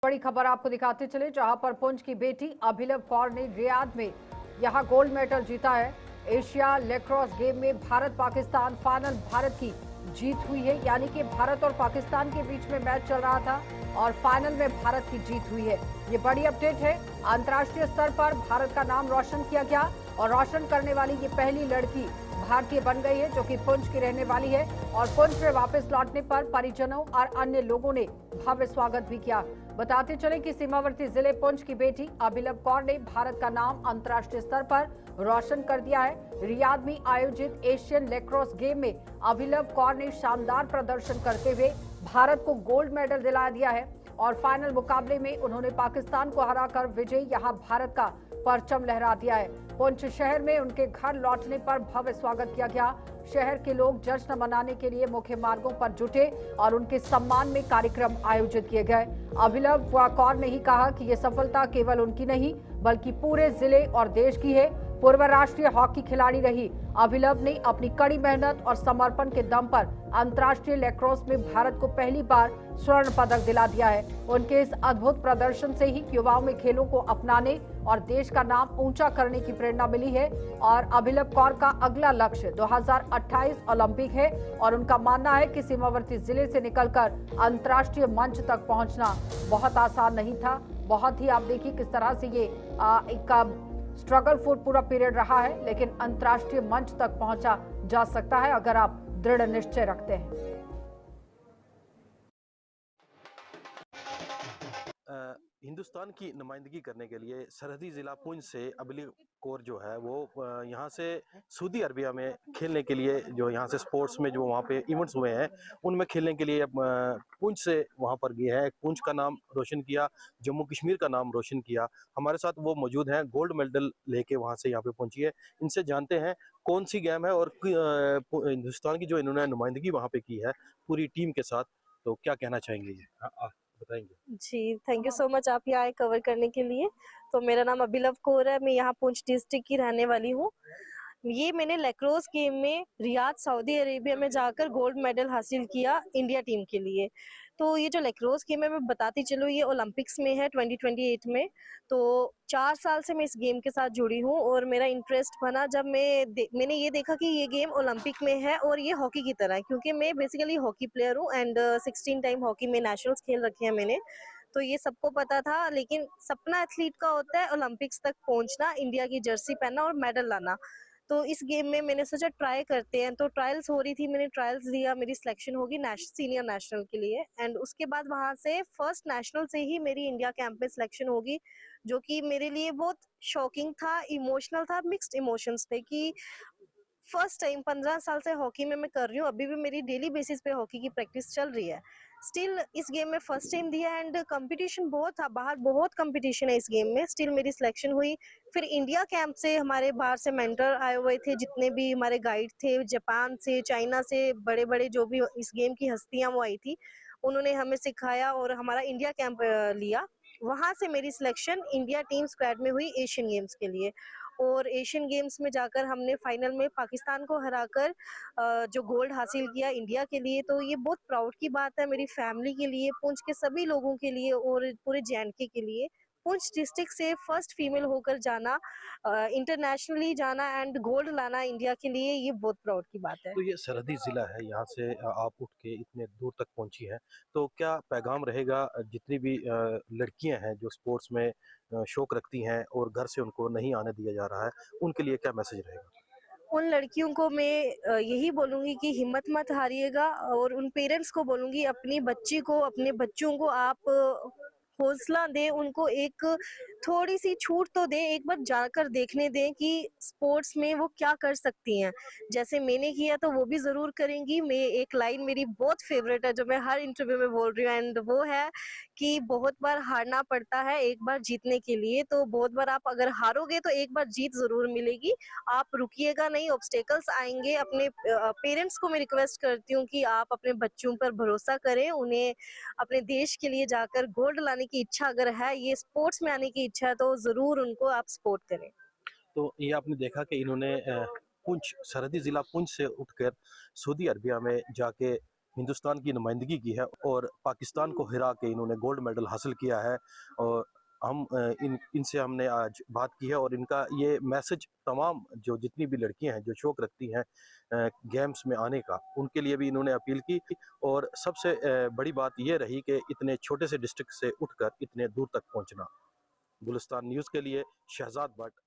बड़ी खबर आपको दिखाते चले, जहां पर पुंछ की बेटी अभिनव कौर ने रियाद में यहां गोल्ड मेडल जीता है। एशिया लैक्रोस गेम में भारत पाकिस्तान फाइनल भारत की जीत हुई है, यानी कि भारत और पाकिस्तान के बीच में मैच चल रहा था और फाइनल में भारत की जीत हुई है। ये बड़ी अपडेट है। अंतर्राष्ट्रीय स्तर पर भारत का नाम रोशन किया गया और रोशन करने वाली ये पहली लड़की भारतीय बन गई है, जो कि पुंछ की रहने वाली है। और पुंछ में वापस लौटने पर परिजनों और अन्य लोगों ने भव्य स्वागत भी किया। बताते चले कि सीमावर्ती जिले पुंछ की बेटी अभिनव कौर ने भारत का नाम अंतर्राष्ट्रीय स्तर पर रोशन कर दिया है। रियाद में आयोजित एशियन लैक्रोस गेम में अभिनव कौर ने शानदार प्रदर्शन करते हुए भारत को गोल्ड मेडल दिला दिया है और फाइनल मुकाबले में उन्होंने पाकिस्तान को हराकर विजयी यहां भारत का परचम लहरा दिया है। पुंछ शहर में उनके घर लौटने पर भव्य स्वागत किया गया। शहर के लोग जश्न मनाने के लिए मुख्य मार्गों पर जुटे और उनके सम्मान में कार्यक्रम आयोजित किए गए। अभिनव कौर ने ही कहा कि ये सफलता केवल उनकी नहीं बल्कि पूरे जिले और देश की है। पूर्व राष्ट्रीय हॉकी खिलाड़ी रही अभिनव ने अपनी कड़ी मेहनत और समर्पण के दम पर अंतर्राष्ट्रीय लैक्रोस में भारत को पहली बार स्वर्ण पदक दिला दिया है। उनके इस अद्भुत प्रदर्शन से ही युवाओं में खेलों को अपनाने और देश का नाम ऊंचा करने की प्रेरणा मिली है। और अभिनव कौर का अगला लक्ष्य 2028 ओलंपिक है और उनका मानना है कि सीमावर्ती जिले से निकलकर अंतर्राष्ट्रीय मंच तक पहुंचना बहुत आसान नहीं था। बहुत ही आप देखिए किस तरह से ये एक स्ट्रगल फुल पूरा पीरियड रहा है, लेकिन अंतर्राष्ट्रीय मंच तक पहुंचा जा सकता है अगर आप दृढ़ निश्चय रखते हैं। हिंदुस्तान की नुमाइंदगी करने के लिए सरहदी जिला पुंछ से अभिनव कौर जो है वो यहाँ से सऊदी अरबिया में खेलने के लिए, जो यहाँ से स्पोर्ट्स में जो वहाँ पे इवेंट्स हुए हैं उनमें खेलने के लिए पुंछ से वहाँ पर गए हैं। पुंछ का नाम रोशन किया, जम्मू कश्मीर का नाम रोशन किया। हमारे साथ वो मौजूद हैं, गोल्ड मेडल लेके वहाँ से यहाँ पे पहुंची है। इनसे जानते हैं कौन सी गेम है और हिंदुस्तान की जो इन्होंने नुमाइंदगी वहाँ पे की है पूरी टीम के साथ, तो क्या कहना चाहेंगे ये बताएंगे। जी, थैंक यू सो मच आप यहाँ आए कवर करने के लिए। तो मेरा नाम अभिनव कौर है, मैं यहाँ पुंछ डिस्ट्रिक्ट की रहने वाली हूँ। ये मैंने लैक्रोस गेम में रियाद सऊदी अरेबिया में जाकर गोल्ड मेडल हासिल किया इंडिया टीम के लिए। तो ये जो लैक्रोस गेम है मैं बताती चलूँ, ये ओलंपिक्स में है 2028 में। तो 4 साल से मैं इस गेम के साथ जुड़ी हूँ और मेरा इंटरेस्ट बना जब मैंने ये देखा कि ये गेम ओलंपिक में है और ये हॉकी की तरह है, क्योंकि मैं बेसिकली हॉकी प्लेयर हूँ एंड 16 टाइम हॉकी में नेशनल्स खेल रखे हैं मैंने। तो ये सबको पता था, लेकिन सपना एथलीट का होता है ओलंपिक्स तक पहुंचना, इंडिया की जर्सी पहनना और मेडल लाना। तो इस गेम में मैंने सोचा ट्राई करते हैं, तो ट्रायल्स हो रही थी, मैंने ट्रायल्स दिया, मेरी सिलेक्शन होगी सीनियर नेशनल के लिए एंड उसके बाद वहां से फर्स्ट नेशनल से ही मेरी इंडिया कैंप में सिलेक्शन होगी, जो कि मेरे लिए बहुत शॉकिंग था, इमोशनल था, मिक्स्ड इमोशंस थे कि फर्स्ट टाइम 15 साल से हॉकी में मैं कर रही हूँ, अभी भी मेरी डेली बेसिस पे हॉकी की प्रैक्टिस चल रही है। स्टिल इस गेम में फर्स्ट टाइम दिया एंड कंपटीशन बहुत था, बाहर बहुत कंपटीशन है इस गेम में। स्टिल मेरी सिलेक्शन हुई। फिर इंडिया कैंप से हमारे बाहर से मेंटर आए हुए थे, जितने भी हमारे गाइड थे, जापान से, चाइना से, बड़े बड़े जो भी इस गेम की हस्तियां वो आई थी, उन्होंने हमें सिखाया और हमारा इंडिया कैंप लिया। वहां से मेरी सिलेक्शन इंडिया टीम स्क्वाड में हुई एशियन गेम्स के लिए। और एशियन गेम्स में जाकर हमने फाइनल में पाकिस्तान को हराकर जो गोल्ड हासिल किया इंडिया के लिए। तो ये बहुत प्राउड की बात है मेरी फैमिली के लिए, पुंछ के सभी लोगों के लिए और पूरे जेएंडके के लिए। पुंछ डिस्ट्रिक्ट से फर्स्ट फीमेल होकर जाना, इंटरनेशनली जाना एंड गोल्ड लाना इंडिया के लिए, ये बहुत प्राउड की बात है। तो ये सरहदी ज़िला है, यहाँ से आप उठ के इतने दूर तक पहुँची हैं, तो क्या पैगाम रहेगा जितनी भी लड़कियां हैं जो स्पोर्ट्स में शौक रखती हैं और घर से उनको नहीं आने दिया जा रहा है, उनके लिए क्या मैसेज रहेगा? उन लड़कियों को मैं यही बोलूंगी कि हिम्मत मत हारिएगा, और उन पेरेंट्स को बोलूंगी अपनी बच्ची को, अपने बच्चों को आप हौसला दें, उनको एक थोड़ी सी छूट तो दें, एक बार जाकर देखने दें कि स्पोर्ट्स में वो क्या कर सकती हैं। जैसे मैंने किया तो वो भी जरूर करेंगी। मैं एक लाइन मेरी बहुत फेवरेट है जो मैं हर इंटरव्यू में बोल रही हूँ एंड वो है कि बहुत बार हारना पड़ता है एक बार जीतने के लिए। तो बहुत बार आप अगर हारोगे तो एक बार जीत जरूर मिलेगी, आप रुकिएगा नहीं, ऑब्स्टेकल्स आएंगे। अपने पेरेंट्स को मैं रिक्वेस्ट करती हूँ कि आप अपने बच्चों पर भरोसा करें, उन्हें अपने देश के लिए जाकर गोल्ड लाने की इच्छा अगर है, ये स्पोर्ट्स में आने की इच्छा है, तो जरूर उनको आप सपोर्ट करें। तो ये आपने देखा कि इन्होंने पुंछ, सरहदी ज़िला पुंछ से उठकर सऊदी अरबिया में जाके हिंदुस्तान की नुमाइंदगी की है और पाकिस्तान को हिरा के इन्होंने गोल्ड मेडल हासिल किया है। और हम इनसे हमने आज बात की है और इनका ये मैसेज तमाम जो जितनी भी लड़कियां हैं जो शौक रखती हैं गेम्स में आने का, उनके लिए भी इन्होंने अपील की। और सबसे बड़ी बात ये रही कि इतने छोटे से डिस्ट्रिक्ट से उठकर इतने दूर तक पहुंचना। गुलिस्तान न्यूज़ के लिए शहजाद भट्ट।